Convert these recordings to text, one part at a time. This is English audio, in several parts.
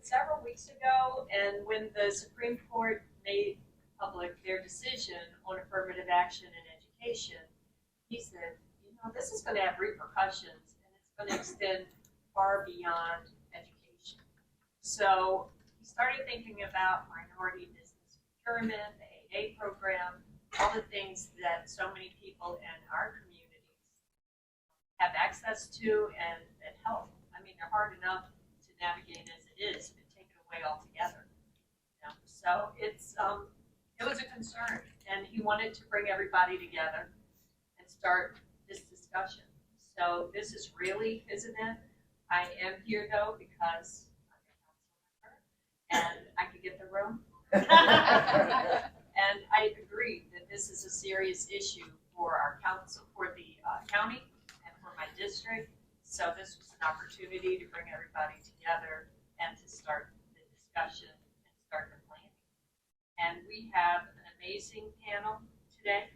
several weeks ago, and when the Supreme Court made public their decision on affirmative action in education, he said, you know, this is going to have repercussions, and it's going to extend far beyond education. So he started thinking about minority business procurement, the AA program, all the things that so many people in our communities have access to and that help. I mean, they're hard enough to navigate as it is, but take it away altogether. You know? So it was a concern, and he wanted to bring everybody together and start this discussion. So this is really his event. I am here though because I'm a council member and I could get the room. And I agree that this is a serious issue for our council, for the county, and for my district. So this was an opportunity to bring everybody together and to start the discussion and start the planning. And we have an amazing panel today,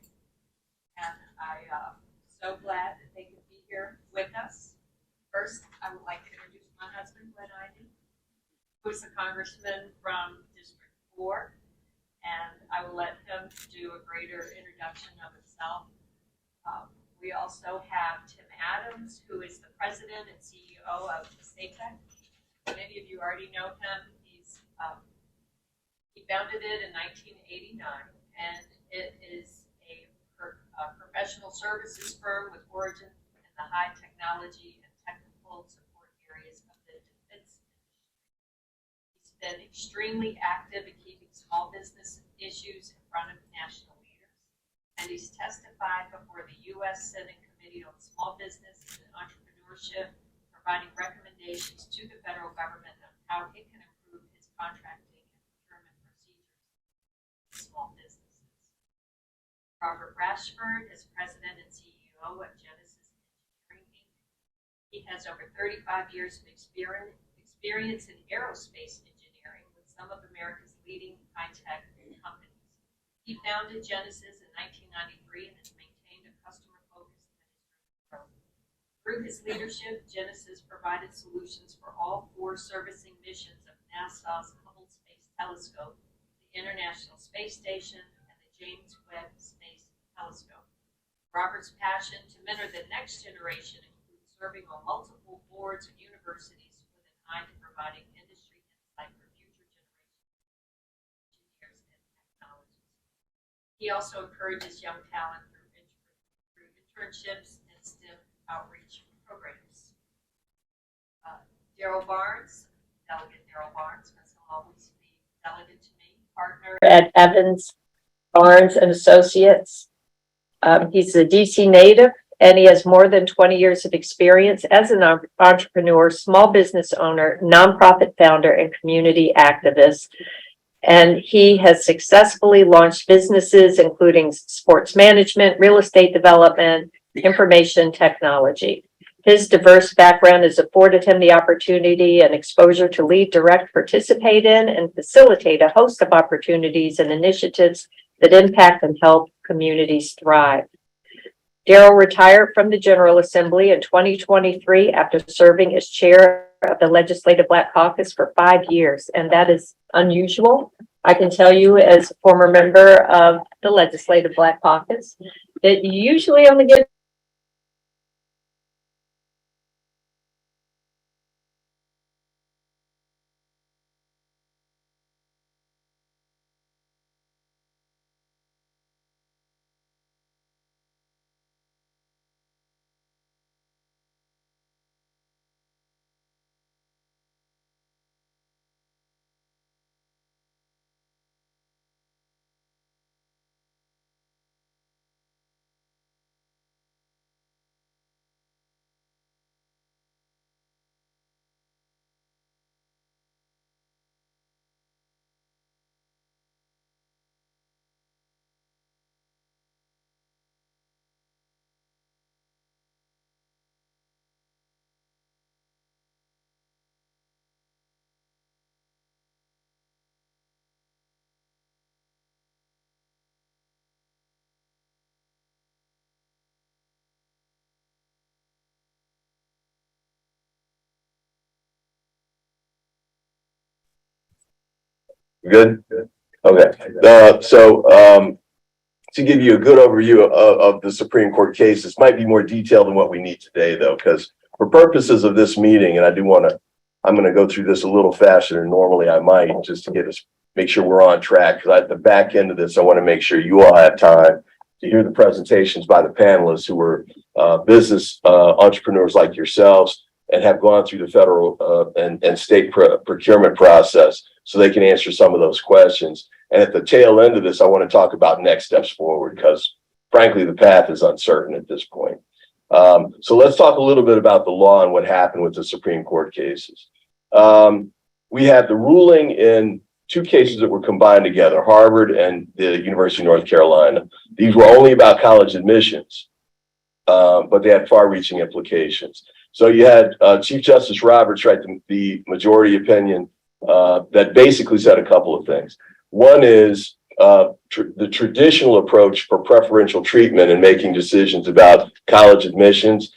and I'm so glad that they could be here with us. First, I would like to introduce my husband, Jolene Ivey, who is a congressman from District 4, and I will let him do a greater introduction of himself. We also have Tim Adams, who is the president and CEO of SAPEC. Many of you already know him. He founded it in 1989, and it is a professional services firm with origin in the high technology and technical support areas of the defense industry. He's been extremely active in keeping small business issues in front of national leaders, and he's testified before the U.S. Senate Committee on Small Business and Entrepreneurship, providing recommendations to the federal government on how it can improve its contracting and procurement procedures for small businesses. Robert Rashford is president and CEO of Genesis Engineering, Inc. He has over 35 years of experience in aerospace engineering with some of America's leading high-tech companies. He founded Genesis in 1993 and has maintained a customer-focused ministry growth. Through his leadership, Genesis provided solutions for all 4 servicing missions of NASA's Hubble Space Telescope, the International Space Station, and the James Webb Space Telescope. Robert's passion to mentor the next generation includes serving on multiple boards of universities with an eye to providing industry insight for future generations of engineers and technologists. He also encourages young talent through internships and STEM outreach programs. Darryl Barnes, Delegate Darryl Barnes, as he'll always be delegate to me, partner at Evans, Barnes and Associates. He's a DC native, and he has more than 20 years of experience as an entrepreneur, small business owner, nonprofit founder, and community activist. And he has successfully launched businesses including sports management, real estate development, information technology. His diverse background has afforded him the opportunity and exposure to lead, direct, participate in, and facilitate a host of opportunities and initiatives that impact and help communities thrive. Darryl retired from the General Assembly in 2023 after serving as chair of the Legislative Black Caucus for 5 years, and that is unusual. I can tell you as a former member of the Legislative Black Caucus that you usually only get Good? Okay. To give you a good overview of the Supreme Court case, this might be more detailed than what we need today, though, because for purposes of this meeting, and I'm going to go through this a little faster than normally I might, just to make sure we're on track. Because at the back end of this, I want to make sure you all have time to hear the presentations by the panelists who are business entrepreneurs like yourselves and have gone through the federal and state procurement process, so they can answer some of those questions. And at the tail end of this, I want to talk about next steps forward, because frankly, the path is uncertain at this point. So let's talk a little bit about the law and what happened with the Supreme Court cases. We had the ruling in two cases that were combined together, Harvard and the University of North Carolina. These were only about college admissions, but they had far-reaching implications. So you had Chief Justice Roberts write the majority opinion that basically said a couple of things. One is the traditional approach for preferential treatment in making decisions about college admissions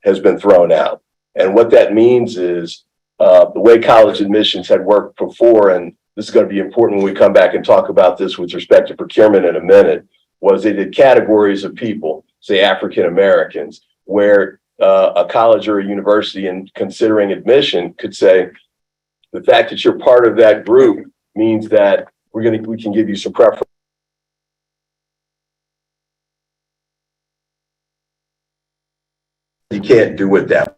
has been thrown out. And what that means is the way college admissions had worked before, and this is going to be important when we come back and talk about this with respect to procurement in a minute, was they did categories of people, say African Americans, where a college or a university in considering admission could say, the fact that you're part of that group means that we can give you some preference. You can't do it that way.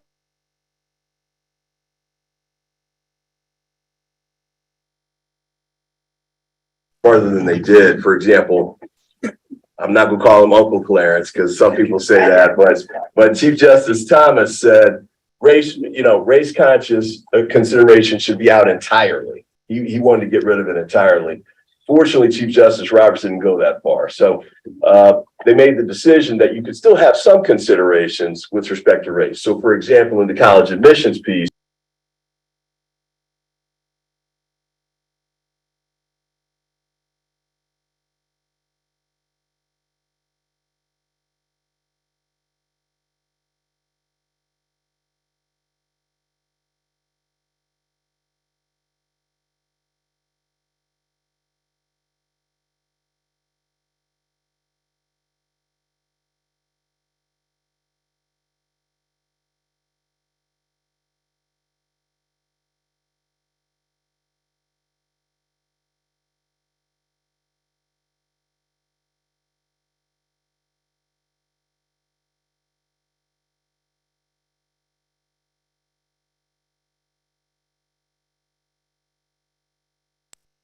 Farther than they did. For example, I'm not going to call him Uncle Clarence because some people say that, but Chief Justice Thomas said race conscious consideration should be out entirely. He wanted to get rid of it entirely. Fortunately, Chief Justice Roberts didn't go that far. So they made the decision that you could still have some considerations with respect to race. So for example, in the college admissions piece,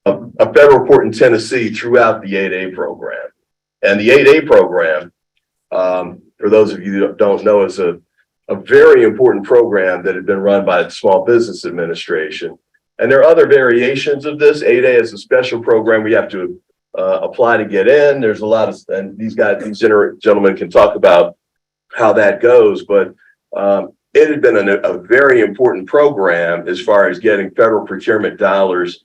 a federal court in Tennessee threw out the 8A program. And the 8A program, for those of you that don't know, is a very important program that had been run by the Small Business Administration. And there are other variations of this. 8A is a special program we have to apply to get in. There's a lot of, and these gentlemen can talk about how that goes, but it had been a very important program as far as getting federal procurement dollars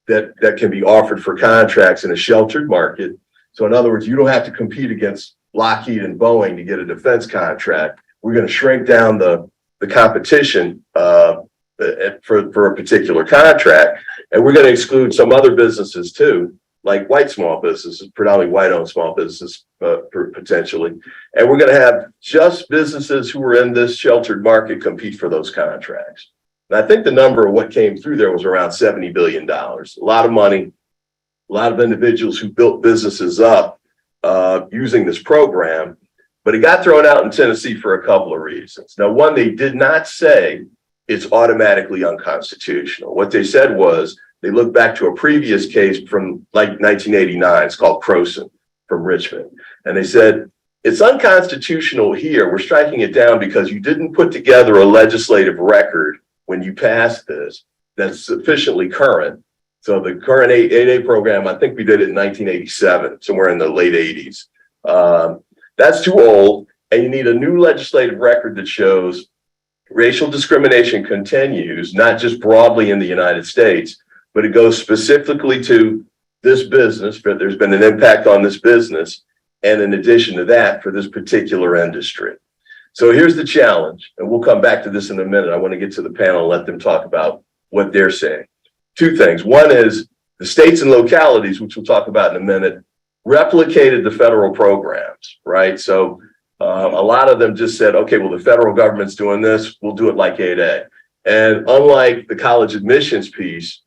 that can be offered for contracts in a sheltered market. So in other words, you don't have to compete against Lockheed and Boeing to get a defense contract. We're going to shrink down the competition for a particular contract. And we're going to exclude some other businesses too, like white small businesses, predominantly white-owned small businesses potentially. And we're going to have just businesses who are in this sheltered market compete for those contracts. And I think the number of what came through there was around $70 billion. A lot of money, a lot of individuals who built businesses up using this program, but it got thrown out in Tennessee for a couple of reasons. Now, one, they did not say it's automatically unconstitutional. What they said was they looked back to a previous case from like 1989. It's called Croson from Richmond. And they said, it's unconstitutional here. We're striking it down because you didn't put together a legislative record when you passed this that's sufficiently current. So the current 8A program, I think we did it in 1987, somewhere in the late 80s. That's too old, and you need a new legislative record that shows racial discrimination continues, not just broadly in the United States, but it goes specifically to this business, but there's been an impact on this business, and in addition to that, for this particular industry. So here's the challenge, and we'll come back to this in a minute. I want to get to the panel and let them talk about what they're saying. Two things. One is The states and localities, which we'll talk about in a minute, replicated the federal programs, right? So a lot of them just said, okay, well, the federal government's doing this, we'll do it like 8A. And unlike the college admissions piece,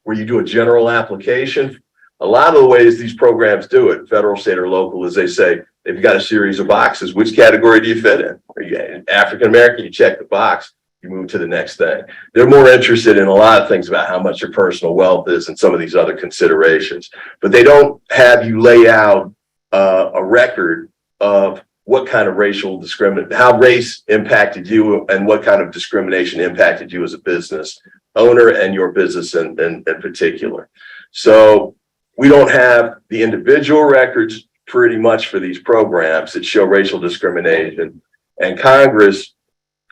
where you do a general application, a lot of the ways these programs do it, federal, state, or local, is they say, they've got a series of boxes. Which category do you fit in? Are you African American? You check the box, you move to the next thing. They're more interested in a lot of things about how much your personal wealth is and some of these other considerations. But they don't have you lay out a record of what kind of racial discrimination, how race impacted you and what kind of discrimination impacted you as a business owner and your business in particular. So we don't have the individual records pretty much for these programs that show racial discrimination, and Congress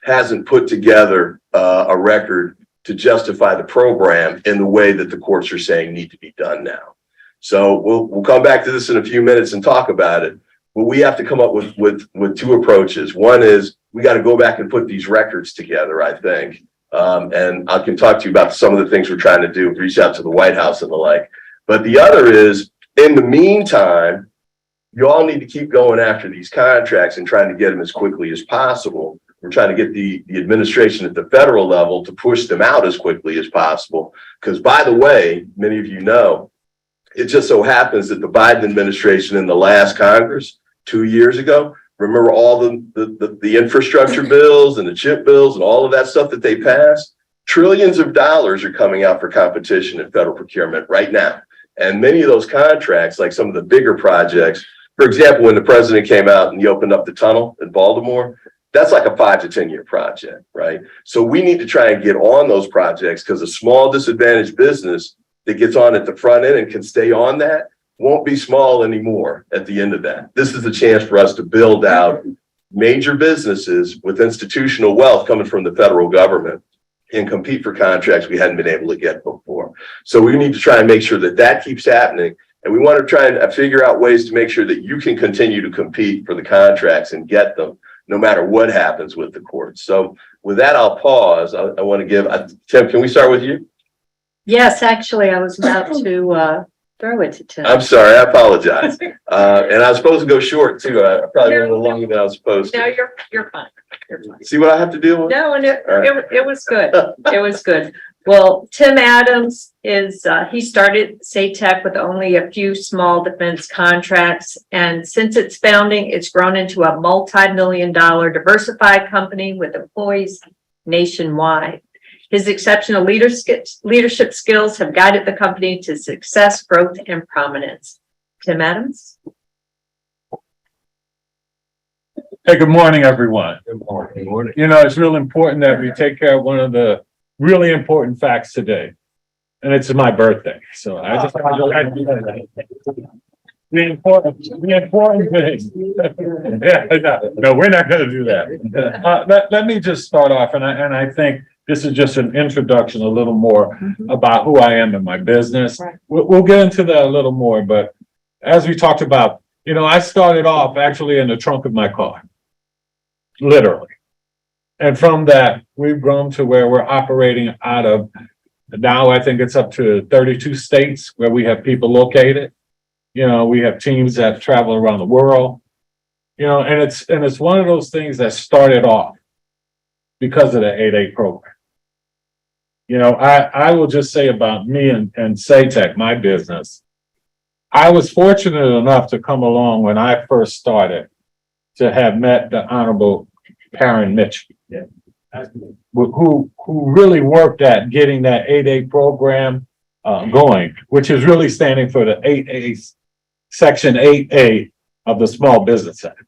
hasn't put together a record to justify the program in the way that the courts are saying need to be done now. So we'll come back to this in a few minutes and talk about it. But we have to come up with two approaches. One is we got to go back and put these records together, I think. And I can talk to you about some of the things we're trying to do, reach out to the White House and the like. But the other is, in the meantime, you all need to keep going after these contracts and trying to get them as quickly as possible. We're trying to get the administration at the federal level to push them out as quickly as possible. Because, by the way, many of you know, it just so happens that the Biden administration in the last Congress 2 years ago, remember all the infrastructure bills and the chip bills and all of that stuff that they passed? Trillions of dollars are coming out for competition in federal procurement right now. And many of those contracts, like some of the bigger projects, for example, when the president came out and he opened up the tunnel in Baltimore, that's like a 5 to 10 year project, right? So we need to try and get on those projects, because a small disadvantaged business that gets on at the front end and can stay on that won't be small anymore at the end of that. This is a chance for us to build out major businesses with institutional wealth coming from the federal government and compete for contracts we hadn't been able to get before. So we need to try and make sure that that keeps happening. And we want to try and figure out ways to make sure that you can continue to compete for the contracts and get them, no matter what happens with the courts. So with that, I'll pause. I want to give, Tim, can we start with you? Yes, actually, I was about to throw it to Tim. I'm sorry, I apologize. And I was supposed to go short too. I probably went a little longer than I was supposed to. No, you're fine. You're fine. See what I have to deal with? No, and it was good. It was good. Well, Tim Adams is, he started SATEC with only a few small defense contracts. And since its founding, it's grown into a multi-million-dollar diversified company with employees nationwide. His exceptional leadership skills have guided the company to success, growth, and prominence. Tim Adams. Hey, good morning, everyone. Good morning. Good morning. You know, it's real important that we take care of one of the really important facts today, and it's my birthday. So I just want to go ahead and do that. The important thing. Yeah, no, we're not going to do that. Let me just start off, and I think this is just an introduction, a little more about who I am in my business. Right. We'll get into that a little more, but as we talked about, you know, I started off actually in the trunk of my car, literally. And from that, we've grown to where we're operating out of, now I think it's up to 32 states where we have people located. You know, we have teams that travel around the world, you know, and it's one of those things that started off because of the 8A program. You know, I will just say about me and SATEC, my business, I was fortunate enough to come along when I first started to have met the Honorable Karen Mitchell, who really worked at getting that 8A program going, which is really standing for the 8A, Section 8A of the Small Business Act.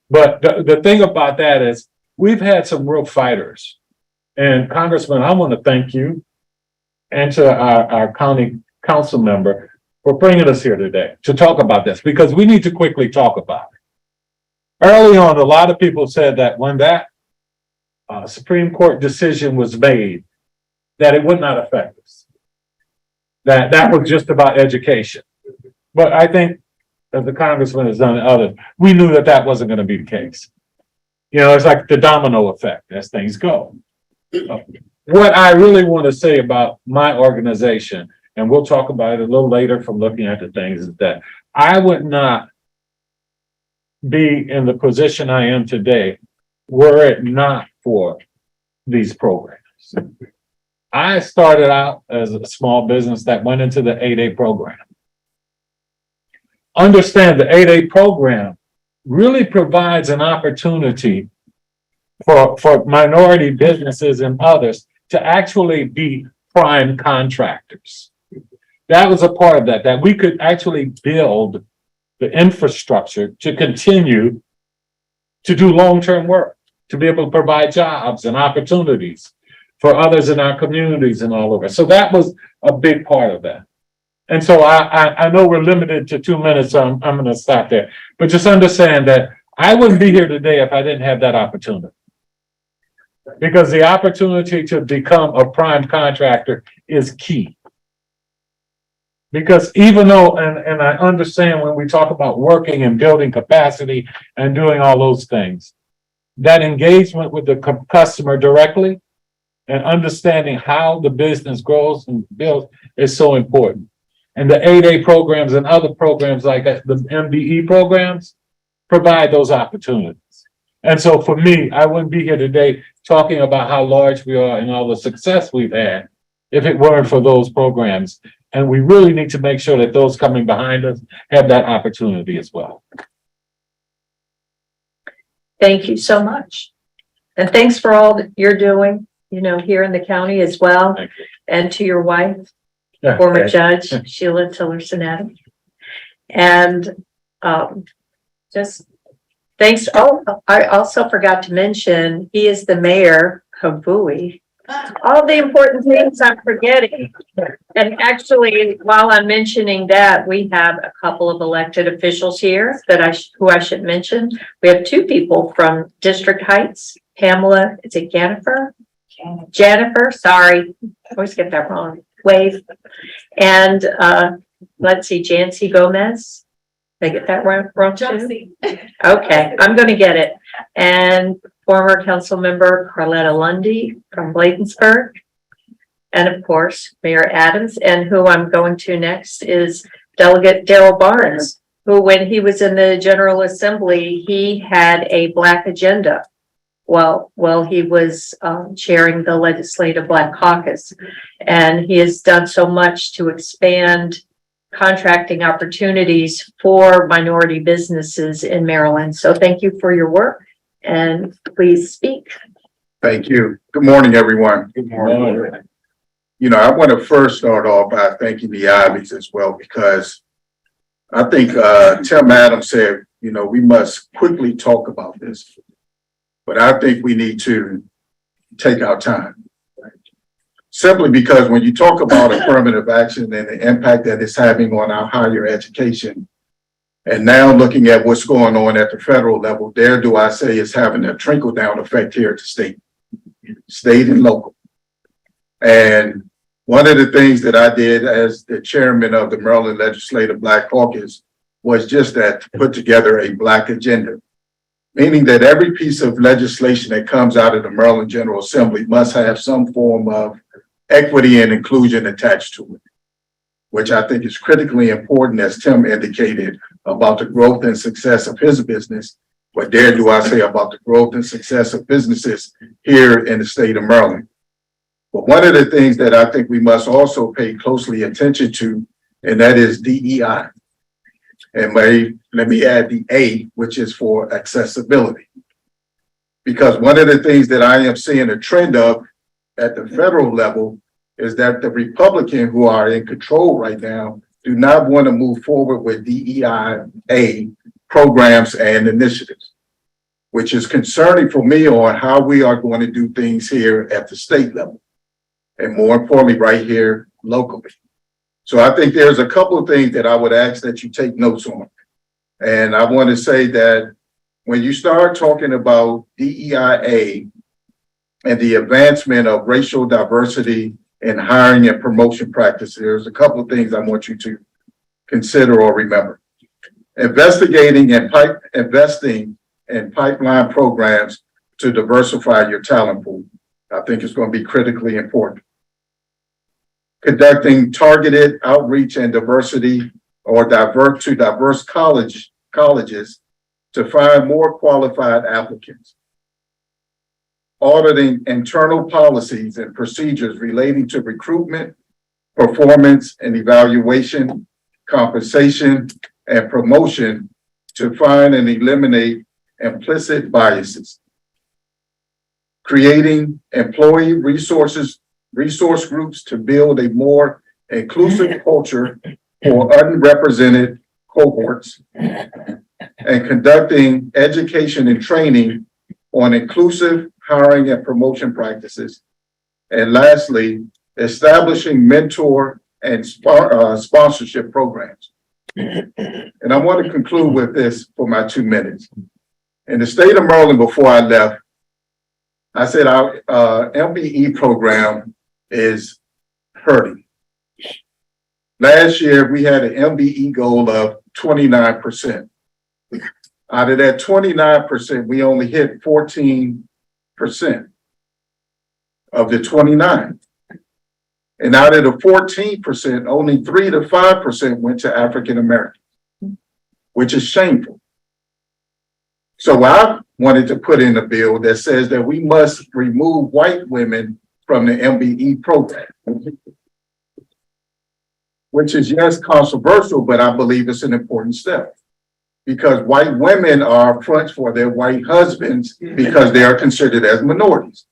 But the thing about that is we've had some real fighters. And Congressman, I want to thank you and to our county council member for bringing us here today to talk about this, because we need to quickly talk about it. Early on, a lot of people said that when that Supreme Court decision was made, that it would not affect us. That was just about education. But I think, as the congressman has done and others, we knew that wasn't going to be the case. You know, it's like the domino effect as things go. What I really want to say about my organization and we'll talk about it a little later from looking at the things, is that I would not be in the position I am today were it not for these programs. I started out as a small business that went into the 8A program. Understand the 8A program really provides an opportunity for minority businesses and others to actually be prime contractors. That was a part of that we could actually build the infrastructure to continue to do long-term work, to be able to provide jobs and opportunities for others in our communities and all over. So that was a big part of that. And so I know we're limited to 2 minutes, so I'm going to stop there. But just understand that I wouldn't be here today if I didn't have that opportunity. Because the opportunity to become a prime contractor is key. Because even though, and I understand when we talk about working and building capacity and doing all those things, that engagement with the customer directly and understanding how the business grows and builds is so important. And the 8A programs and other programs like the MBE programs provide those opportunities. And so for me, I wouldn't be here today talking about how large we are and all the success we've had if it weren't for those programs. And we really need to make sure that those coming behind us have that opportunity as well. Thank you so much. And thanks for all that you're doing, here in the county as well. Thank you. And to your wife, Yeah, former okay. Judge Sheila Tillerson Adams. And just thanks. Oh, I also forgot to mention, he is the mayor of Bowie. All the important things I'm forgetting. And actually, while I'm mentioning that, we have a couple of elected officials here who I should mention. We have 2 people from District Heights. Pamela, is it Jennifer? Jennifer, sorry. I always get that wrong. Wave. And let's see, Jancy Gomez. Did I get that wrong too? Okay, I'm going to get it. And former council member Carletta Lundy from Bladensburg. And of course, Mayor Adams. And who I'm going to next is Delegate Darryl Barnes, who when he was in the General Assembly, he had a Black agenda. Well, he was chairing the Legislative Black Caucus. And he has done so much to expand contracting opportunities for minority businesses in Maryland. So thank you for your work and please speak. Thank you. Good morning, everyone. Good morning. I want to first start off by thanking the Ivies as well, because I think Tim Adams said, we must quickly talk about this, but I think we need to take our time. Simply because when you talk about affirmative action and the impact that it's having on our higher education, and now looking at what's going on at the federal level, dare do I say it's having a trickle-down effect here at the state and local. And one of the things that I did as the chairman of the Maryland Legislative Black Caucus was just that, to put together a Black agenda, meaning that every piece of legislation that comes out of the Maryland General Assembly must have some form of equity and inclusion attached to it, which I think is critically important, as Tim indicated, about the growth and success of his business. What dare do I say about the growth and success of businesses here in the state of Maryland? But one of the things that I think we must also pay closely attention to, and that is DEI. And let me add the A, which is for accessibility. Because one of the things that I am seeing a trend of at the federal level is that the Republicans who are in control right now do not want to move forward with DEI programs and initiatives, which is concerning for me on how we are going to do things here at the state level, and more importantly, right here locally. So I think there's a couple of things that I would ask that you take notes on. And I want to say that when you start talking about DEIA and the advancement of racial diversity in hiring and promotion practices, there's a couple of things I want you to consider or remember. Investing in pipeline programs to diversify your talent pool, I think is going to be critically important. conducting targeted outreach and diversity or diverse colleges to find more qualified applicants, auditing internal policies and procedures relating to recruitment, performance and evaluation, compensation, and promotion to find and eliminate implicit biases, creating employee resource groups to build a more inclusive culture for unrepresented cohorts, and conducting education and training on inclusive hiring and promotion practices. And lastly, establishing mentor and sponsorship programs. And I want to conclude with this for my 2 minutes. In the state of Maryland, before I left, I said our MBE program is hurting. Last year, we had an MBE goal of 29%. Out of that 29%, we only hit 14% of the 29. And out of the 14%, only 3 to 5% went to African Americans, which is shameful. So I wanted to put in a bill that says that we must remove white women from the MBE program, which is, yes, controversial, but I believe it's an important step. Because white women are fronts for their white husbands because they are considered as minorities.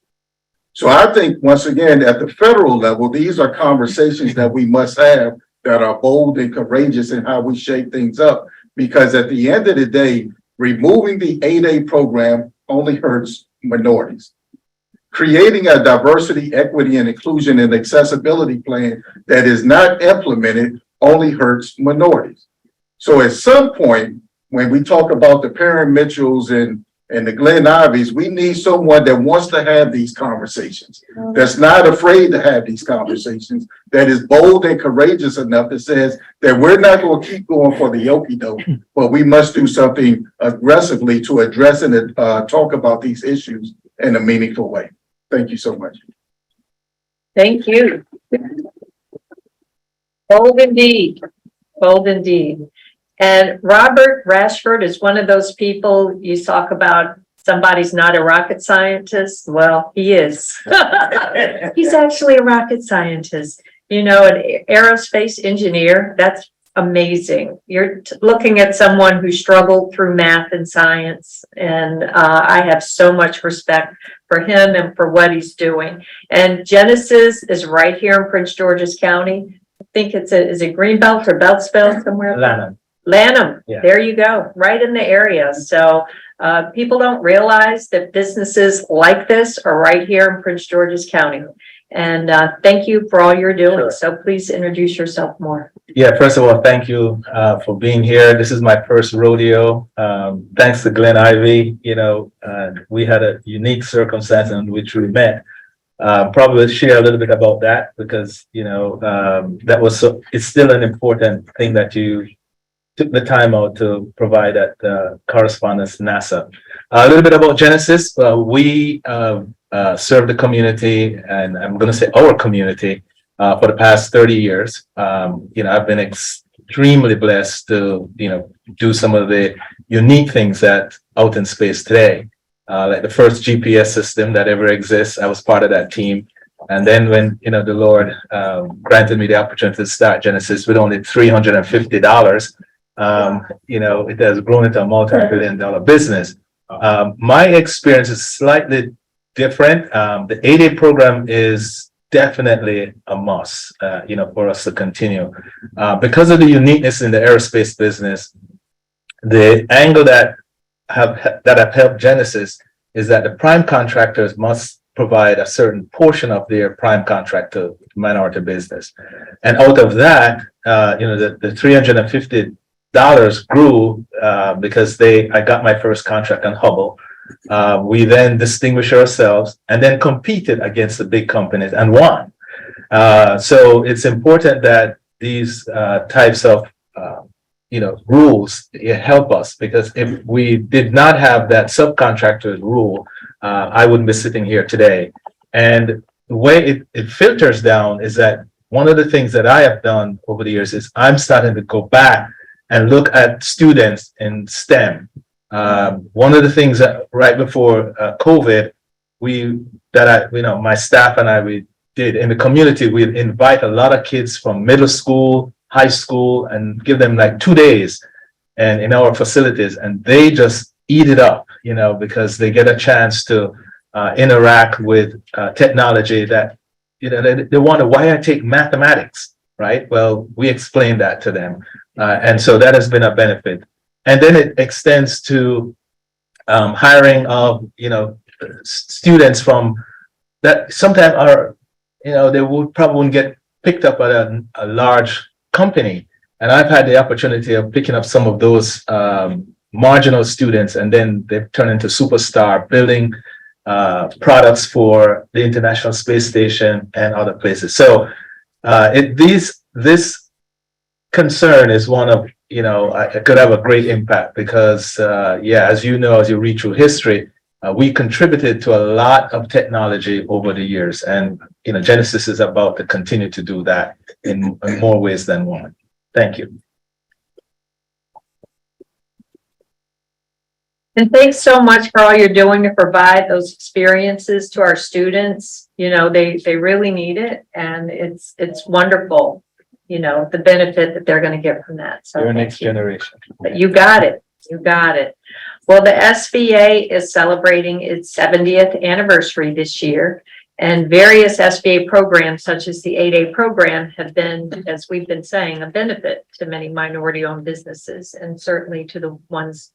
So I think, once again, at the federal level, these are conversations that we must have that are bold and courageous in how we shape things up. Because at the end of the day, removing the 8A program only hurts minorities. Creating a diversity, equity, and inclusion and accessibility plan that is not implemented only hurts minorities. So at some point, when we talk about the Perrin Mitchells and the Glenn Ivies, we need someone that wants to have these conversations, that's not afraid to have these conversations, that is bold and courageous enough that says that we're not going to keep going for the okie-doke, but we must do something aggressively to address and talk about these issues in a meaningful way. Thank you so much. Thank you. Bold indeed. Bold indeed. And Robert Rashford is one of those people you talk about, somebody's not a rocket scientist. Well, he is. He's actually a rocket scientist, you know, an aerospace engineer. That's amazing. You're looking at someone who struggled through math and science. And I have so much respect for him and for what he's doing. And Genesis is right here in Prince George's County. I think is it Greenbelt or Beltsville somewhere? Lanham, yeah. There you go, right in the area. So people don't realize that businesses like this are right here in Prince George's County. And thank you for all you're doing. Sure. So please introduce yourself more. Yeah, first of all, thank you for being here. This is my first rodeo. Thanks to Glenn Ivey, you know, we had a unique circumstance in which we met. Probably share a little bit about that because, you know, that was it's still an important thing that you took the time out to provide that correspondence to NASA. A little bit about Genesis. We serve the community, and I'm going to say our community, for the past 30 years. You know, I've been extremely blessed to, you know, do some of the unique things that out in space today. Like the first GPS system that ever exists, I was part of that team. And then when, you know, the Lord granted me the opportunity to start Genesis with only $350, you know, it has grown into a multi-billion-dollar business. My experience is slightly different. The 8A program is definitely a must, you know, for us to continue. Because of the uniqueness in the aerospace business, the angle that have helped Genesis is that the prime contractors must provide a certain portion of their prime contract to minority business. And out of that, you know, the $350 grew because I got my first contract on Hubble. We then distinguished ourselves and then competed against the big companies and won. So it's important that these types of you know, rules help us, because if we did not have that subcontractor rule, I wouldn't be sitting here today. And the way it filters down is that one of the things that I have done over the years is I'm starting to go back and look at students in STEM. One of the things that right before COVID, my staff and I, we did in the community, we invite a lot of kids from middle school, high school, and give them like 2 days and in our facilities, and they just eat it up, because they get a chance to interact with technology that, they wonder why I take mathematics, right? Well, we explained that to them. And so that has been a benefit. And then it extends to hiring of, students from that sometimes are, they would probably wouldn't get picked up at a large company. And I've had the opportunity of picking up some of those marginal students, and then they've turned into superstar building products for the International Space Station and other places. So this concern is one of, it could have a great impact because, as you know, as you read through history, we contributed to a lot of technology over the years. And, Genesis is about to continue to do that in more ways than one. Thank you. And thanks so much for all you're doing to provide those experiences to our students. They really need it, and it's wonderful, the benefit that they're going to get from that. So Your next generation. you got it. Well, the SBA is celebrating its 70th anniversary this year, and various SBA programs such as the 8A program have been, as we've been saying, a benefit to many minority-owned businesses, and certainly to the ones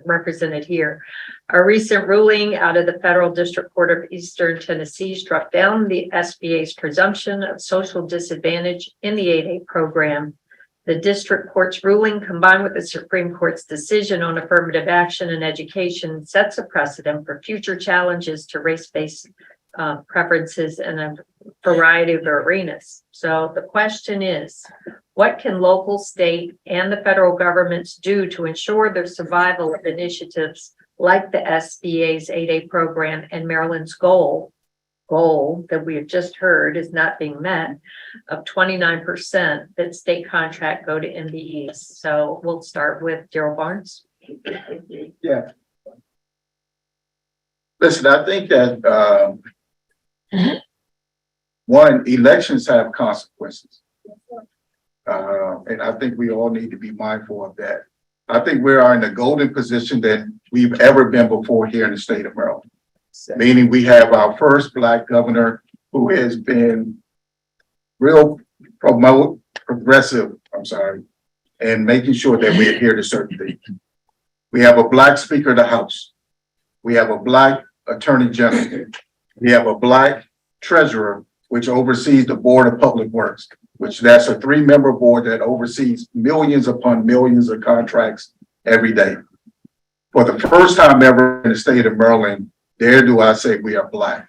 represented here. A recent ruling out of the Federal District Court of Eastern Tennessee struck down the SBA's presumption of social disadvantage in the 8A program. The district court's ruling, combined with the Supreme Court's decision on affirmative action in education, sets a precedent for future challenges to race-based preferences in a variety of arenas. So the question is, what can local, state, and the federal governments do to ensure the survival of initiatives like the SBA's 8A program and Maryland's goal that we have just heard is not being met of 29% that state contract go to MBEs? So we'll start with Darryl Barnes. Yeah. Listen, I think that one, elections have consequences. And I think we all need to be mindful of that. I think we are in a golden position that we've ever been before here in the state of Maryland. Meaning we have our first Black governor who has been real progressive, and making sure that we adhere to certain things. We have a Black Speaker of the House. We have a Black Attorney General. We have a Black Treasurer, which oversees the Board of Public Works, which that's a 3-member board that oversees millions upon millions of contracts every day. For the first time ever in the state of Maryland, dare do I say we are Black.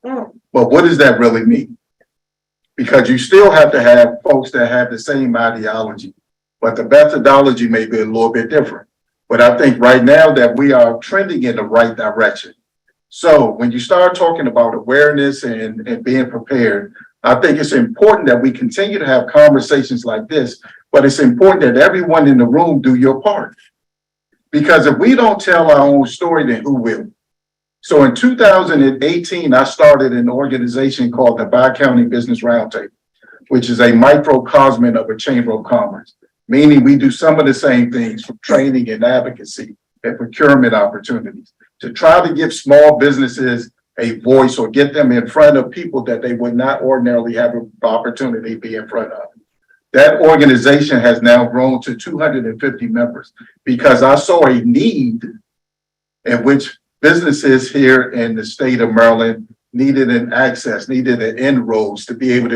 But what does that really mean? Because you still have to have folks that have the same ideology, but the methodology may be a little bit different. But I think right now that we are trending in the right direction. So when you start talking about awareness and being prepared, I think it's important that we continue to have conversations like this, but it's important that everyone in the room do your part. Because if we don't tell our own story, then who will? So in 2018, I started an organization called the Bi-County Business Roundtable, which is a microcosm of a chamber of commerce, meaning we do some of the same things from training and advocacy and procurement opportunities to try to give small businesses a voice or get them in front of people that they would not ordinarily have an opportunity to be in front of. That organization has now grown to 250 members because I saw a need in which businesses here in the state of Maryland needed an access, needed an inroads to be able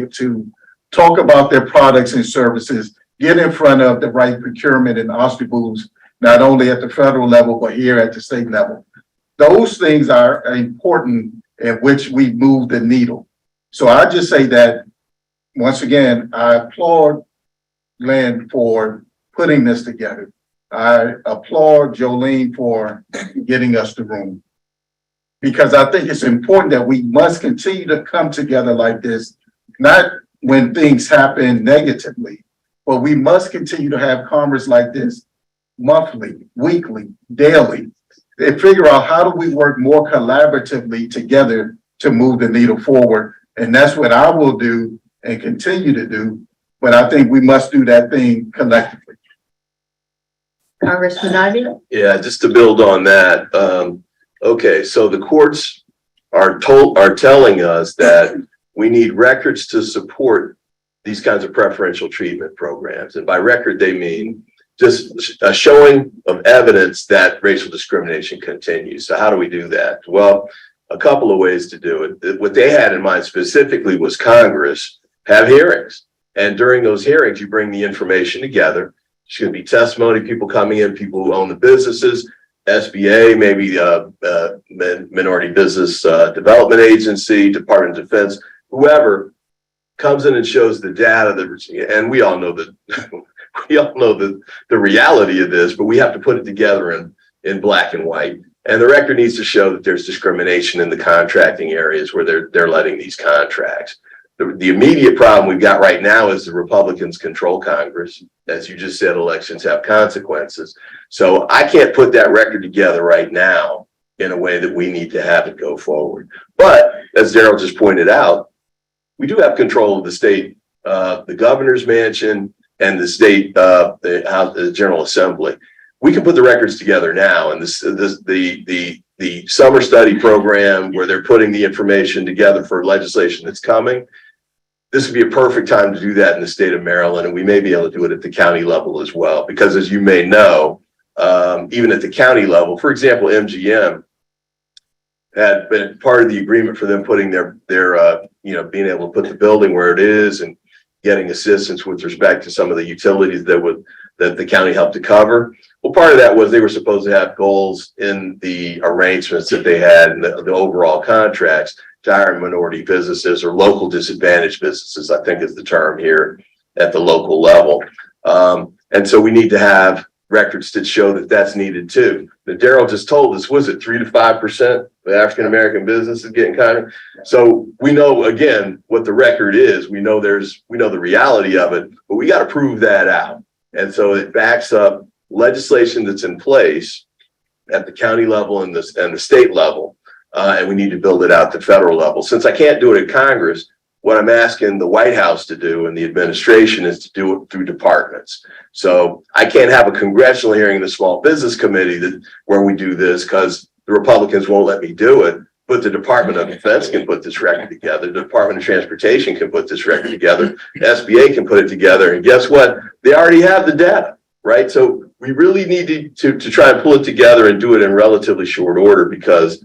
to talk about their products and services, get in front of the right procurement and obstacles, not only at the federal level, but here at the state level. Those things are important in which we move the needle. So I just say that, once again, I applaud Glenn for putting this together. I applaud Jolene for getting us the room. Because I think it's important that we must continue to come together like this, not when things happen negatively. But we must continue to have conversations like this monthly, weekly, daily, and figure out how do we work more collaboratively together to move the needle forward. And that's what I will do and continue to do. But I think we must do that thing collectively. Congressman Ivey? Yeah, just to build on that, okay, so the courts are telling us that we need records to support these kinds of preferential treatment programs. And by record, they mean just a showing of evidence that racial discrimination continues. So how do we do that? Well, a couple of ways to do it. What they had in mind specifically was Congress have hearings. And during those hearings, you bring the information together. It's going to be testimony, people coming in, people who own the businesses, SBA, maybe Minority Business Development Agency, Department of Defense, whoever comes in and shows the data that, and we all know that we all know the reality of this, but we have to put it together in black and white. And the record needs to show that there's discrimination in the contracting areas where they're letting these contracts. The immediate problem we've got right now is the Republicans control Congress. As you just said, elections have consequences. So I can't put that record together right now in a way that we need to have it go forward. But as Darryl just pointed out, we do have control of the state, the governor's mansion and the state, the General Assembly. We can put the records together now, and the summer study program where they're putting the information together for legislation that's coming. This would be a perfect time to do that in the state of Maryland, and we may be able to do it at the county level as well. Because as you may know, even at the county level, for example, MGM had been part of the agreement for them putting their being able to put the building where it is and getting assistance with respect to some of the utilities that the county helped to cover. Well, part of that was they were supposed to have goals in the arrangements that they had in the overall contracts to hire minority businesses or local disadvantaged businesses, I think is the term here at the local level. And so we need to have records that show that that's needed too. But Darryl just told us, was it 3 to 5% of African-American businesses getting contracts? So we know, again, what the record is. We know the reality of it, but we got to prove that out. And so it backs up legislation that's in place at the county level and the state level. And we need to build it out to federal level. Since I can't do it at Congress, what I'm asking the White House to do and the administration is to do it through departments. So I can't have a congressional hearing in the Small Business Committee where we do this because the Republicans won't let me do it. But the Department of Defense can put this record together. The Department of Transportation can put this record together. SBA can put it together. And guess what? They already have the data, right? So we really need to try and pull it together and do it in relatively short order because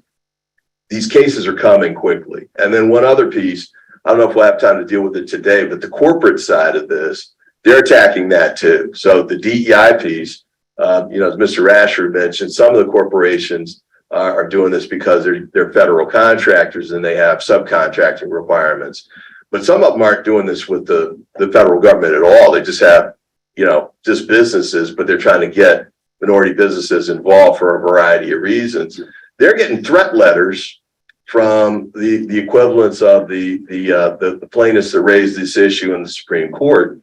these cases are coming quickly. And then one other piece, I don't know if we'll have time to deal with it today, but the corporate side of this, they're attacking that too. So the DEI piece, as Mr. Rashford mentioned, some of the corporations are doing this because they're federal contractors and they have subcontracting requirements. But some of them aren't doing this with the federal government at all. They just have, just businesses, but they're trying to get minority businesses involved for a variety of reasons. They're getting threat letters from the equivalents of the plaintiffs that raised this issue in the Supreme Court.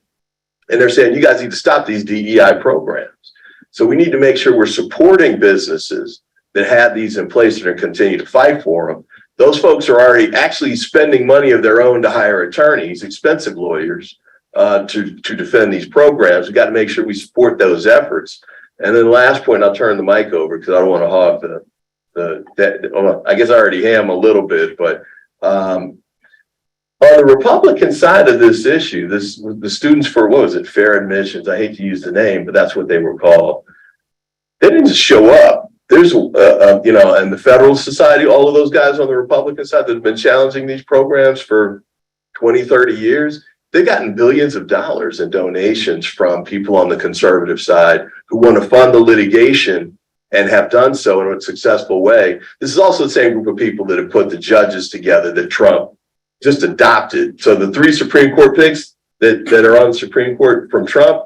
And they're saying, you guys need to stop these DEI programs. So we need to make sure we're supporting businesses that have these in place and are continue to fight for them. Those folks are already actually spending money of their own to hire attorneys, expensive lawyers, to defend these programs. We've got to make sure we support those efforts. And then the last point, I'll turn the mic over because I don't want to hog I guess I already am a little bit, but on the Republican side of this issue, the Students for, Fair Admissions, I hate to use the name, but that's what they were called. They didn't just show up. There's, and the Federal Society, all of those guys on the Republican side that have been challenging these programs for 20, 30 years, they've gotten billions of dollars in donations from people on the conservative side who want to fund the litigation and have done so in a successful way. This is also the same group of people that have put the judges together that Trump just adopted. So the 3 Supreme Court picks that are on the Supreme Court from Trump,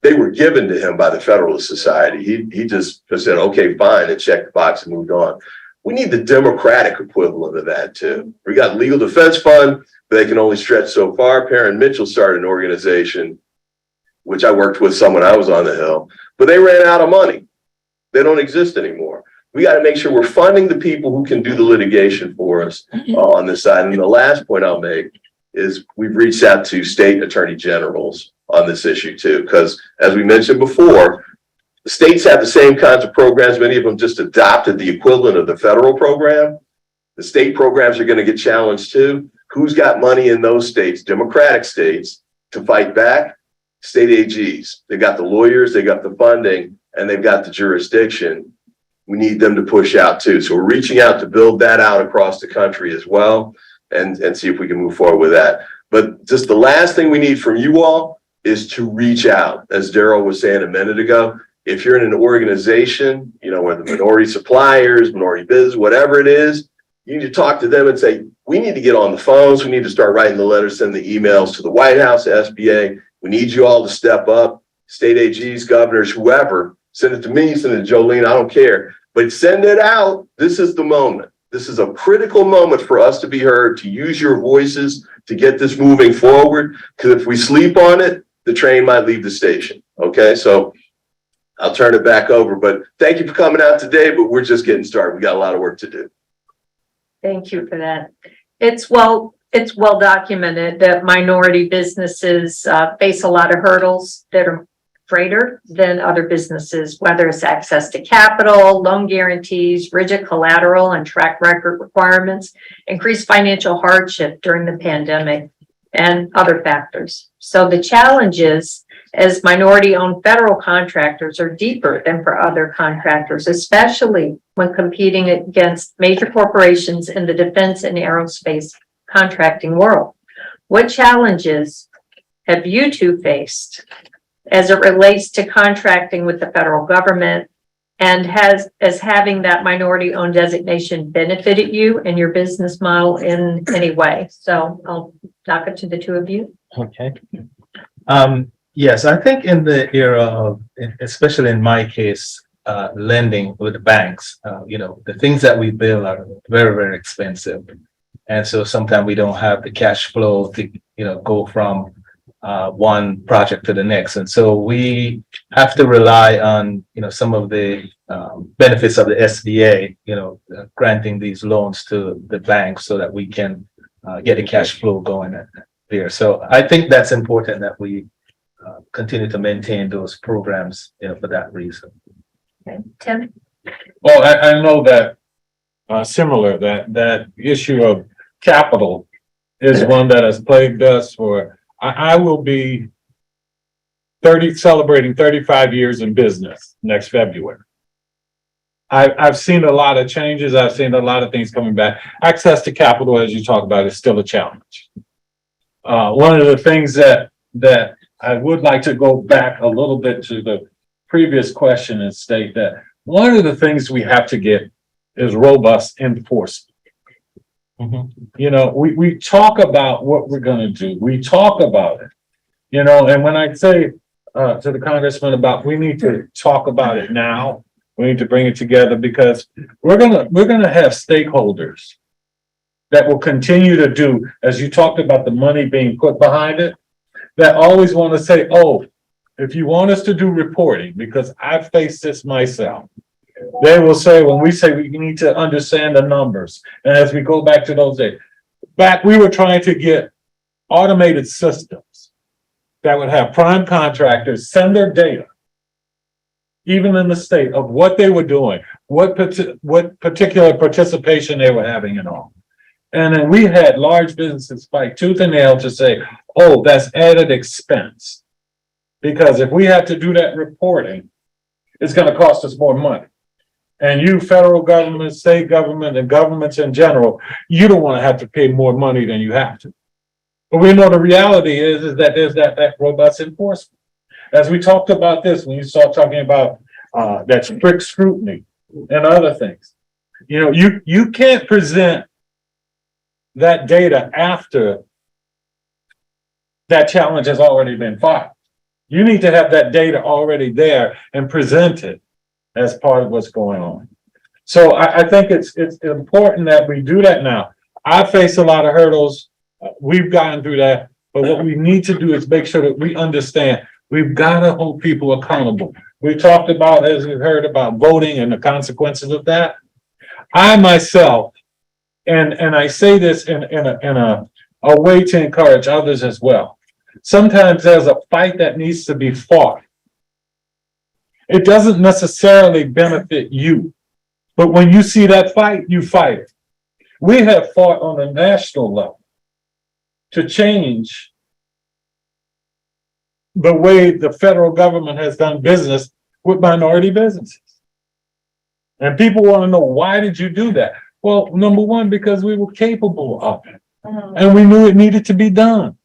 they were given to him by the Federalist Society. He just said, okay, fine, and checked the box and moved on. We need the Democratic equivalent of that too. We got legal defense fund, but they can only stretch so far. Perrin Mitchell started an organization, which I worked with some when I was on the Hill, but they ran out of money. They don't exist anymore. We got to make sure we're funding the people who can do the litigation for us on this side. And the last point I'll make is we've reached out to state attorney generals on this issue too, because as we mentioned before, the states have the same kinds of programs. Many of them just adopted the equivalent of the federal program. The state programs are going to get challenged too. Who's got money in those states, Democratic states, to fight back? State AGs. They got the lawyers, they got the funding, and they've got the jurisdiction. We need them to push out too. So we're reaching out to build that out across the country as well and see if we can move forward with that. But just the last thing we need from you all is to reach out. As Darryl was saying a minute ago, if you're in an organization, you know, whether minority suppliers, minority business, whatever it is, you need to talk to them and say, we need to get on the phones. We need to start writing the letters, send the emails to the White House, SBA. We need you all to step up, state AGs, governors, whoever. Send it to me, send it to Jolene, I don't care. But send it out. This is the moment. This is a critical moment for us to be heard, to use your voices to get this moving forward. Because if we sleep on it, the train might leave the station. Okay, so I'll turn it back over. But thank you for coming out today, but we're just getting started. We got a lot of work to do. Thank you for that. It's well documented that minority businesses face a lot of hurdles that are greater than other businesses, whether it's access to capital, loan guarantees, rigid collateral and track record requirements, increased financial hardship during the pandemic, and other factors. So the challenges as minority-owned federal contractors are deeper than for other contractors, especially when competing against major corporations in the defense and aerospace contracting world. What challenges have you two faced as it relates to contracting with the federal government, and has having that minority-owned designation benefited you and your business model in any way? So I'll knock it to the two of you. Okay. Yes, I think in the era of, especially in my case, lending with the banks, the things that we build are very, very expensive. And so sometimes we don't have the cash flow to, go from one project to the next. And so we have to rely on, some of the benefits of the SBA, granting these loans to the banks so that we can get the cash flow going there. So I think that's important that we continue to maintain those programs, for that reason. Okay, Tim? Well, I know that similar, that issue of capital is one that has plagued us for, I will be celebrating 35 years in business next February. I've seen a lot of changes. I've seen a lot of things coming back. Access to capital, as you talk about, is still a challenge. One of the things that I would like to go back a little bit to the previous question and state that one of the things we have to get is robust enforcement. Mm-hmm. We talk about what we're going to do. We talk about it, and when I say to the congressman about we need to talk about it now, we need to bring it together because we're gonna have stakeholders that will continue to do, as you talked about the money being put behind it, that always want to say, oh, if you want us to do reporting, because I've faced this myself, they will say, when we say we need to understand the numbers, and as we go back to those days, we were trying to get automated systems that would have prime contractors send their data, even in the state, of what they were doing, what particular participation they were having and all. And then we had large businesses fight tooth and nail to say, oh, that's added expense. Because if we have to do that reporting, it's going to cost us more money. And you, federal government, state government, and governments in general, you don't want to have to pay more money than you have to. But we know the reality is that there's that robust enforcement. As we talked about this, when you start talking about that strict scrutiny and other things, you can't present that data after that challenge has already been filed. You need to have that data already there and presented as part of what's going on. So I think it's important that we do that now. I face a lot of hurdles. We've gotten through that, but what we need to do is make sure that we understand we've got to hold people accountable. We talked about, as you heard, about voting and the consequences of that. I myself, and I say this in a way to encourage others as well. Sometimes there's a fight that needs to be fought. It doesn't necessarily benefit you, but when you see that fight, you fight it. We have fought on a national level to change the way the federal government has done business with minority businesses. And people want to know, why did you do that? Well, number one, because we were capable of it and we knew it needed to be done.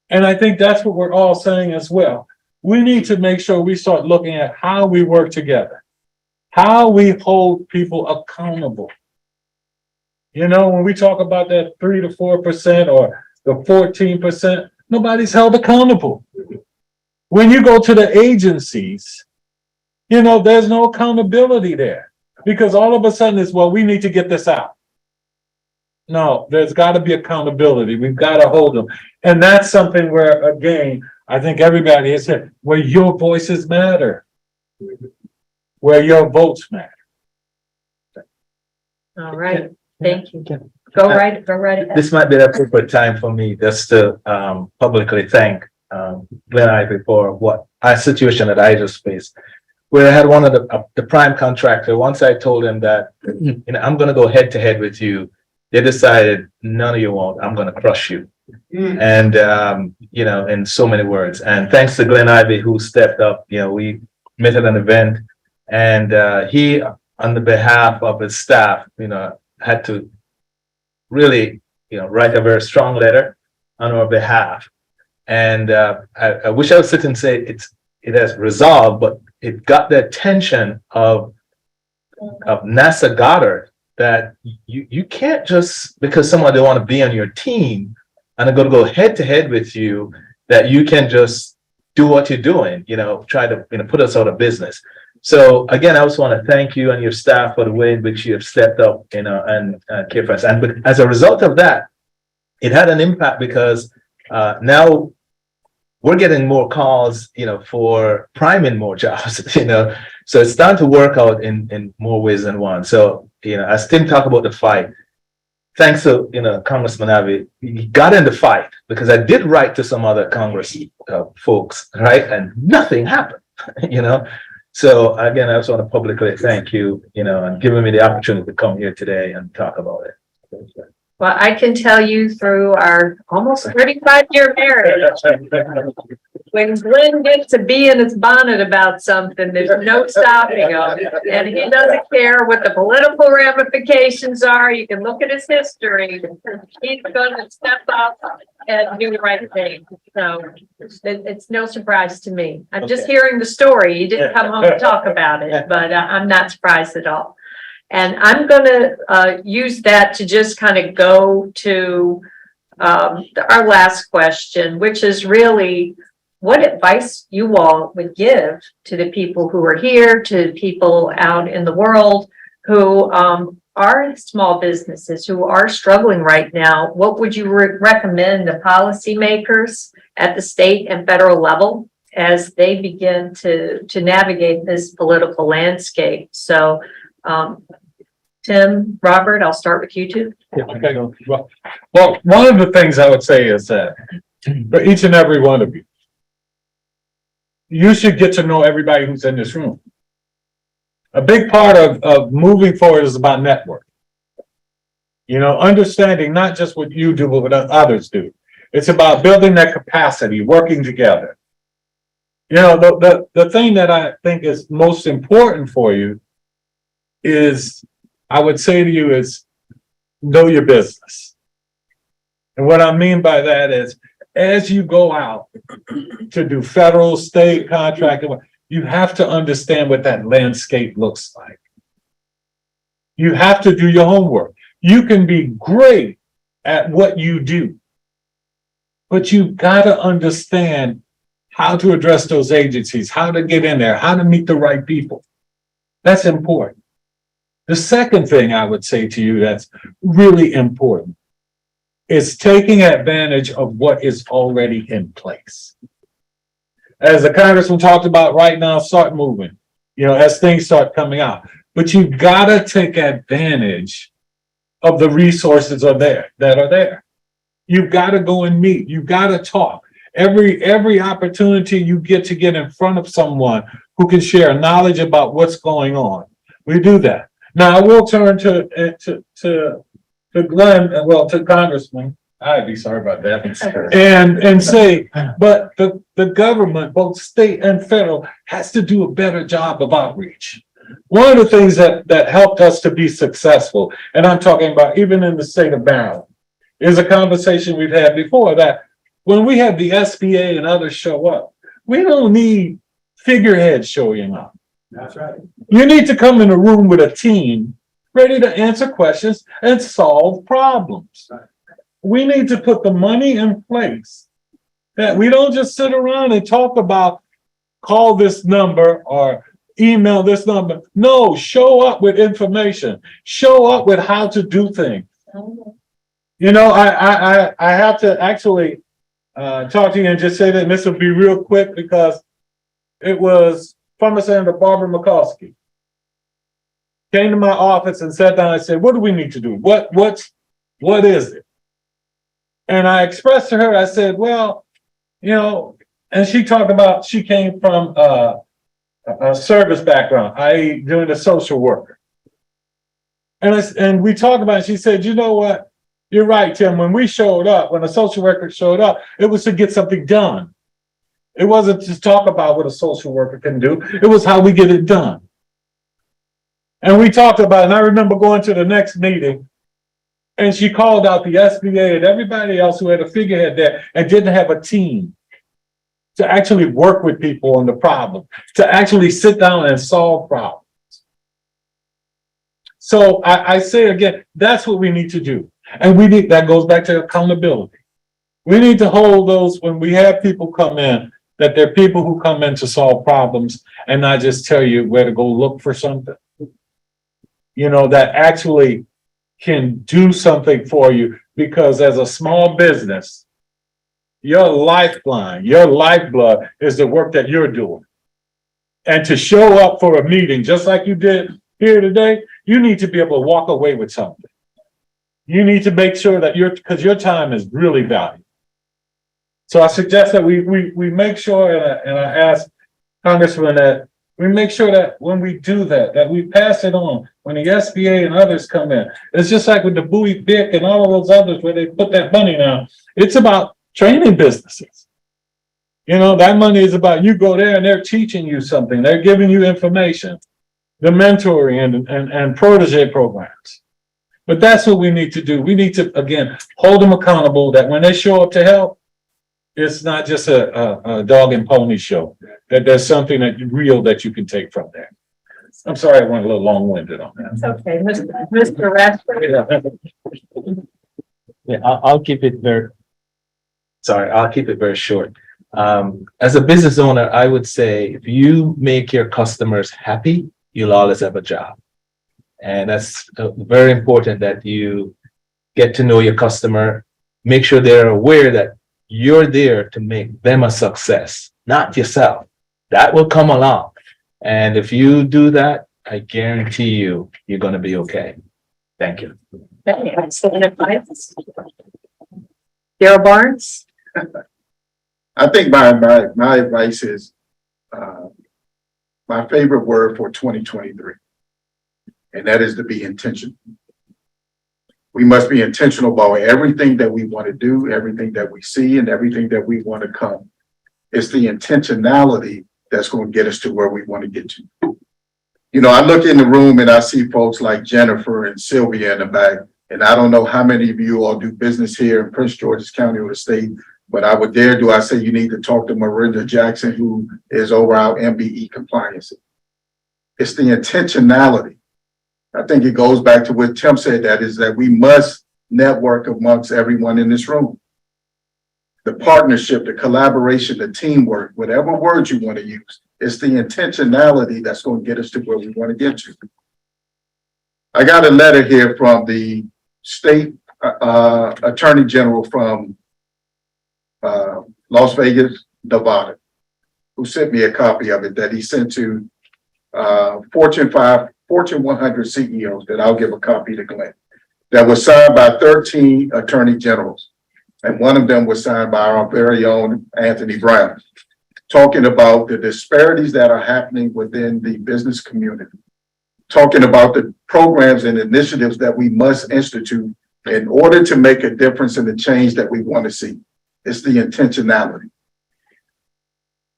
And I think that's what we're all saying as well. We need to make sure we start looking at how we work together, how we hold people accountable. You know, when we talk about that 3 to 4% or the 14%, nobody's held accountable. When you go to the agencies, you know, there's no accountability there because all of a sudden it's, well, we need to get this out. No, there's got to be accountability. We've got to hold them. And that's something where, again, I think everybody has said, where your voices matter, where your votes matter. All right, thank you. Go right ahead. This might be the appropriate time for me just to publicly thank Glenn Ivey for what a situation that I just faced, where I had one of the prime contractor. Once I told him that, you know, I'm going to go head to head with you, they decided none of you won't. I'm going to crush you. And you know, in so many words. And thanks to Glenn Ivey who stepped up. You know, we met at an event, and he, on the behalf of his staff, you know, had to really, you know, write a very strong letter on our behalf. And I wish I would sit and say it has resolved, but it got the attention of NASA Goddard that you can't just because someone don't want to be on your team and they're going to go head to head with you, that you can just do what you're doing, you know, try to, you know, put us out of business. So again, I just want to thank you and your staff for the way in which you have stepped up, you know, and care for us. And but as a result of that, it had an impact because now we're getting more calls, you know, for priming more jobs, you know. So it's starting to work out in more ways than one. So, you know, as Tim talked about the fight, thanks to, you know, Congressman Ivey, he got in the fight because I did write to some other Congress folks, right? And nothing happened, you know. So again, I just want to publicly thank you, you know, and giving me the opportunity to come here today and talk about it. Well, I can tell you through our almost 35-year marriage, when Glenn gets to be in his bonnet about something, there's no stopping him. And he doesn't care what the political ramifications are. You can look at his history. He's going to step up and do the right thing. So it's no surprise to me. I'm just hearing the story. You didn't come home to talk about it, but I'm not surprised at all. And I'm going to use that to just kind of go to our last question, which is really what advice you all would give to the people who are here, to people out in the world who are small businesses, who are struggling right now. What would you recommend the policymakers at the state and federal level as they begin to navigate this political landscape? So, Tim, Robert, I'll start with you two. Yeah, okay. Well, one of the things I would say is that for each and every one of you, you should get to know everybody who's in this room. A big part of moving forward is about network. You know, understanding not just what you do, but what others do. It's about building that capacity, working together. You know, the thing that I think is most important for you is, I would say to you, is know your business. And what I mean by that is, as you go out to do federal, state contracting, you have to understand what that landscape looks like. You have to do your homework. You can be great at what you do, but you've got to understand how to address those agencies, how to get in there, how to meet the right people. That's important. The second thing I would say to you that's really important is taking advantage of what is already in place. As the congressman talked about right now, start moving, as things start coming out. But you've got to take advantage of the resources that are there. You've got to go and meet. You've got to talk. Every opportunity you get to get in front of someone who can share knowledge about what's going on, we do that. Now I will turn to Glenn, to Congressman Ivey, sorry about that, and say, but the government, both state and federal, has to do a better job of outreach. One of the things that helped us to be successful, and I'm talking about even in the state of Maryland, is a conversation we've had before that when we have the SBA and others show up, we don't need figureheads showing up. That's right. You need to come in a room with a team ready to answer questions and solve problems. We need to put the money in place that we don't just sit around and talk about, call this number or email this number. No, show up with information. Show up with how to do things. I have to actually talk to you and just say that, and this will be real quick because it was former Senator Barbara McCoskey came to my office and sat down and said, what do we need to do? What is it? And I expressed to her, I said, well, and she talked about, she came from a service background, i.e. doing a social worker. And we talked about it, she said, you know what? You're right, Tim. When we showed up, when a social worker showed up, it was to get something done. It wasn't to talk about what a social worker can do. It was how we get it done. And we talked about it, and I remember going to the next meeting, and she called out the SBA and everybody else who had a figurehead there and didn't have a team to actually work with people on the problem, to actually sit down and solve problems. So I say again, that's what we need to do. And that goes back to accountability. We need to hold those when we have people come in, that they're people who come in to solve problems and not just tell you where to go look for something. That actually can do something for you, because as a small business, your lifeline, your lifeblood is the work that you're doing. And to show up for a meeting, just like you did here today, you need to be able to walk away with something. You need to make sure that because your time is really valuable. So I suggest that we make sure, and I ask Congressman that we make sure that when we do that we pass it on. When the SBA and others come in, it's just like with the Bowie, BIC, and all of those others where they put that money now. It's about training businesses. That money is about, you go there and they're teaching you something. They're giving you information, the mentoring and protege programs. But that's what we need to do. We need to, again, hold them accountable that when they show up to help, it's not just a dog and pony show, that there's something real that you can take from there. I'm sorry, I went a little long-winded on that. It's okay, Mr. Rashford. Yeah, I'll keep it very short. As a business owner, I would say if you make your customers happy, you'll always have a job. And that's very important that you get to know your customer, make sure they're aware that you're there to make them a success, not yourself. That will come along. And if you do that, I guarantee you're going to be okay. Thank you. Darryl Barnes? I think my advice is my favorite word for 2023, and that is to be intentional. We must be intentional about everything that we want to do, everything that we see, and everything that we want to come. It's the intentionality that's going to get us to where we want to get to. I look in the room and I see folks like Jennifer and Sylvia in the back, and I don't know how many of you all do business here in Prince George's County or the state, but I would I say you need to talk to Miranda Jackson, who is over our MBE compliance. It's the intentionality. I think it goes back to what Tim said, that we must network amongst everyone in this room. The partnership, the collaboration, the teamwork, whatever words you want to use, it's the intentionality that's going to get us to where we want to get to. I got a letter here from the state attorney general from Las Vegas, Nevada, who sent me a copy of it that he sent to Fortune 100 CEOs that I'll give a copy to Glenn. That was signed by 13 attorney generals. And one of them was signed by our very own Anthony Brown, talking about the disparities that are happening within the business community, talking about the programs and initiatives that we must institute in order to make a difference in the change that we want to see. It's the intentionality.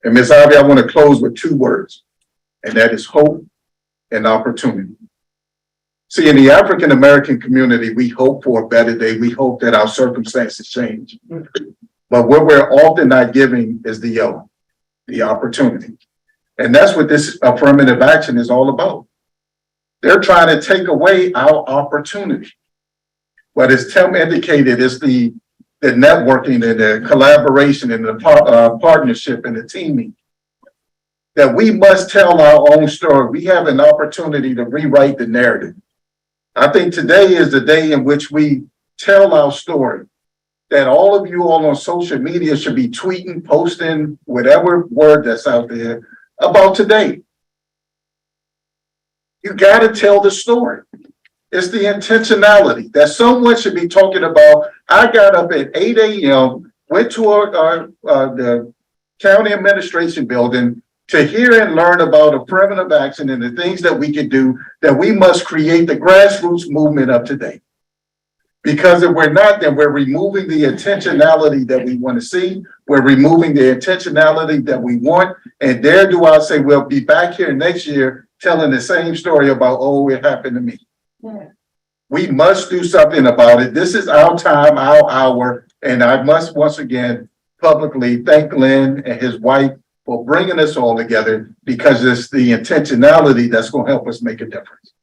And Ms. Ivey, I want to close with 2 words, and that is hope and opportunity. See, in the African American community, we hope for a better day. We hope that our circumstances change. But what we're often not giving is the opportunity. And that's what this affirmative action is all about. They're trying to take away our opportunity. But as Tim indicated, it's the networking and the collaboration and the partnership and the teaming that we must tell our own story. We have an opportunity to rewrite the narrative. I think today is the day in which we tell our story, that all of you all on social media should be tweeting, posting, whatever word that's out there about today. You got to tell the story. It's the intentionality that someone should be talking about. I got up at 8 a.m., went to the county administration building to hear and learn about affirmative action and the things that we can do, that we must create the grassroots movement of today. Because if we're not, then we're removing the intentionality that we want to see. We're removing the intentionality that we want. And there do I say, we'll be back here next year telling the same story about, oh, it happened to me. Yeah. We must do something about it. This is our time, our hour. And I must once again publicly thank Glenn and his wife for bringing us all together, because it's the intentionality that's going to help us make a difference.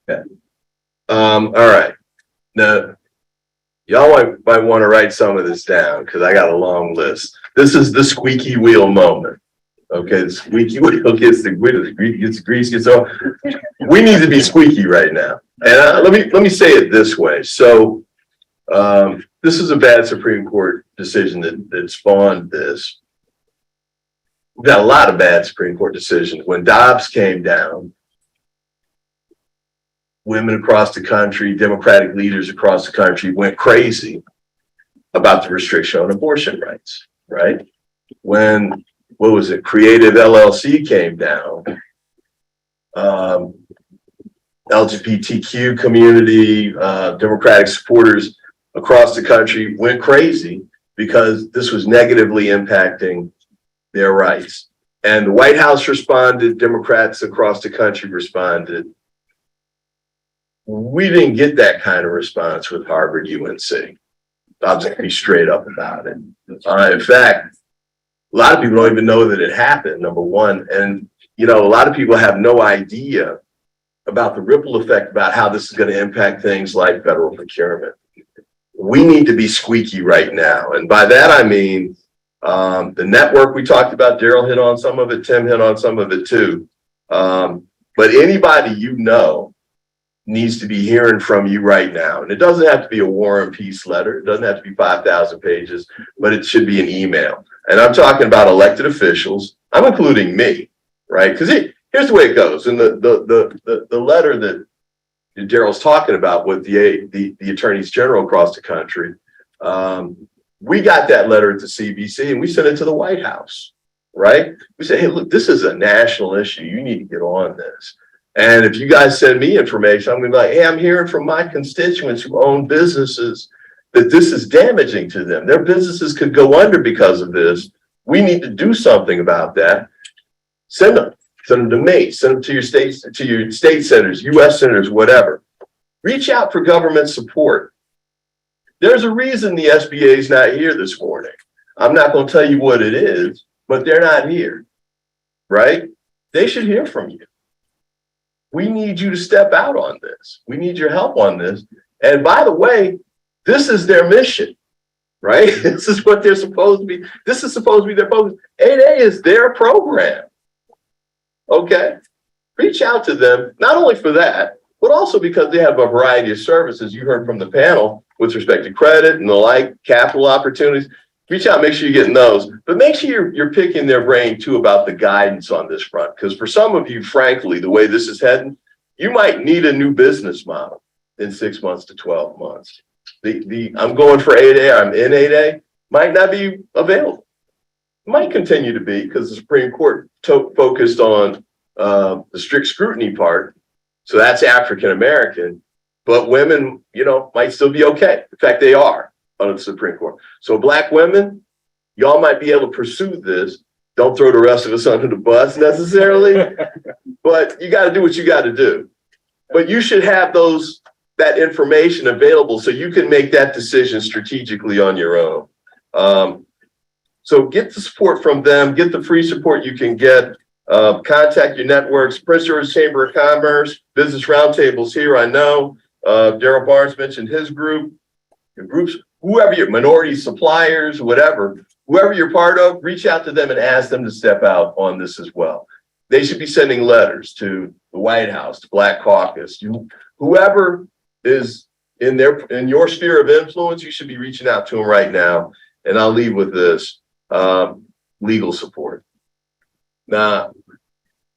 Okay. All right. Now, y'all might want to write some of this down because I got a long list. This is the squeaky wheel moment. Okay, the squeaky wheel gets the grease gets off. We need to be squeaky right now. And let me say it this way. So this is a bad Supreme Court decision that spawned this. We've got a lot of bad Supreme Court decisions. When Dobbs came down, women across the country, Democratic leaders across the country went crazy about the restriction on abortion rights, right? When, what was it, Creative LLC came down, LGBTQ community, Democratic supporters across the country went crazy because this was negatively impacting their rights. And the White House responded, Democrats across the country responded. We didn't get that kind of response with Harvard UNC. I'll just be straight up about it. In fact, a lot of people don't even know that it happened, number one. And, you know, a lot of people have no idea about the ripple effect about how this is going to impact things like federal procurement. We need to be squeaky right now. And by that, I mean, the network we talked about, Darryl hit on some of it, Tim hit on some of it too. But anybody you know needs to be hearing from you right now. And it doesn't have to be a War and Peace letter. It doesn't have to be 5,000 pages, but it should be an email. And I'm talking about elected officials. I'm including me, right? Because here's the way it goes. And the letter that Darryl's talking about with the attorneys general across the country, we got that letter at the CBC and we sent it to the White House, right? We said, hey, look, this is a national issue. You need to get on this. And if you guys send me information, I'm going to be like, hey, I'm hearing from my constituents who own businesses that this is damaging to them. Their businesses could go under because of this. We need to do something about that. Send them to me, send them to your state senators, US senators, whatever. Reach out for government support. There's a reason the SBA is not here this morning. I'm not going to tell you what it is, but they're not here, right? They should hear from you. We need you to step out on this. We need your help on this. And by the way, this is their mission. right? This is what they're supposed to be. This is supposed to be their focus. 8A is their program. Okay? Reach out to them, not only for that, but also because they have a variety of services you heard from the panel with respect to credit and the like, capital opportunities. Reach out, make sure you're getting those, but make sure you're picking their brain too about the guidance on this front. Because for some of you, frankly, the way this is heading, you might need a new business model in 6 months to 12 months. I'm going for 8A, I'm in 8A, might not be available. Might continue to be because the Supreme Court focused on the strict scrutiny part. So that's African American, but women, might still be okay. In fact, they are under the Supreme Court. So Black women, y'all might be able to pursue this. Don't throw the rest of us under the bus necessarily, but you got to do what you got to do. But you should have that information available so you can make that decision strategically on your own. So get the support from them, get the free support you can get. Contact your networks, Prince George's Chamber of Commerce, Business Roundtables here. I know Darryl Barnes mentioned his group, your groups, whoever your minority suppliers, whoever you're part of, reach out to them and ask them to step out on this as well. They should be sending letters to the White House, to Black Caucus, whoever is in your sphere of influence, you should be reaching out to them right now. And I'll leave with this, legal support. Now,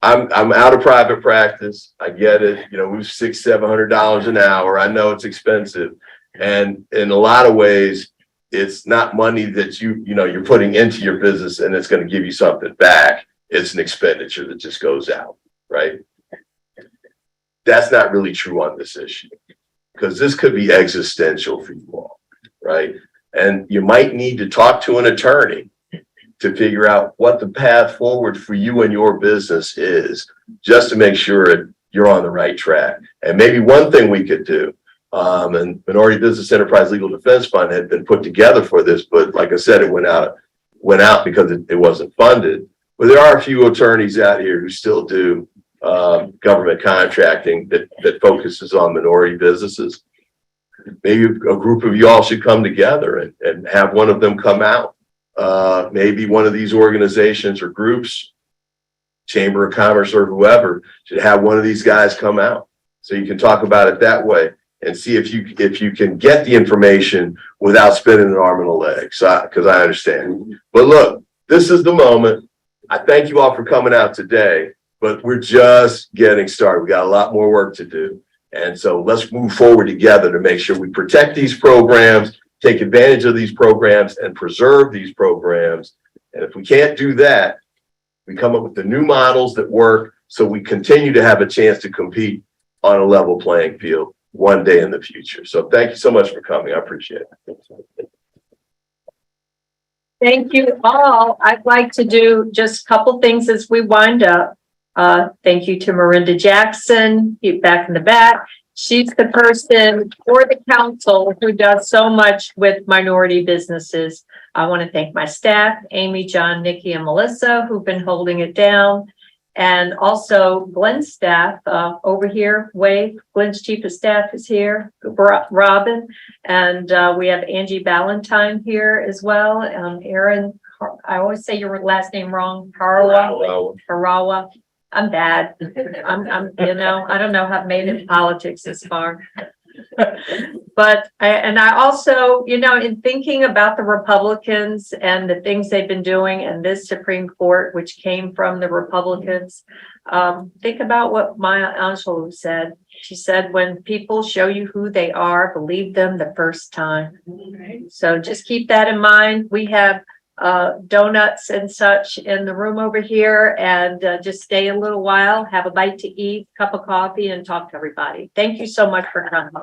I'm out of private practice. I get it. We're $600-700 an hour. I know it's expensive. And in a lot of ways, it's not money that you're putting into your business and it's going to give you something back. It's an expenditure that just goes out, right? That's not really true on this issue because this could be existential for you all, right? And you might need to talk to an attorney to figure out what the path forward for you and your business is, just to make sure you're on the right track. And maybe one thing we could do, and Minority Business Enterprise Legal Defense Fund had been put together for this, but like I said, it went out because it wasn't funded. But there are a few attorneys out here who still do government contracting that focuses on minority businesses. Maybe a group of you all should come together and have one of them come out. Maybe one of these organizations or groups, Chamber of Commerce or whoever, should have one of these guys come out so you can talk about it that way and see if you can get the information without spinning an arm and a leg. Because I understand. But look, this is the moment. I thank you all for coming out today, but we're just getting started. We got a lot more work to do. And so let's move forward together to make sure we protect these programs, take advantage of these programs and preserve these programs. And if we can't do that, we come up with the new models that work so we continue to have a chance to compete on a level playing field one day in the future. So thank you so much for coming. I appreciate it. Thank you all. I'd like to do just a couple things as we wind up. Thank you to Miranda Jackson, back in the back. She's the person for the council who does so much with minority businesses. I want to thank my staff, Amy, John, Nikki, and Melissa, who've been holding it down. And also Glenn's staff over here, Wade, Glenn's chief of staff is here, Robin. And we have Angie Ballantyne here as well. Aaron, I always say your last name wrong, Harawa. I'm bad. I'm I don't know how I've made it in politics this far. But I also, in thinking about the Republicans and the things they've been doing and this Supreme Court, which came from the Republicans, think about what Maya Angelou said. She said, when people show you who they are, believe them the first time. So just keep that in mind. We have donuts and such in the room over here, and just stay a little while, have a bite to eat, cup of coffee, and talk to everybody. Thank you so much for coming.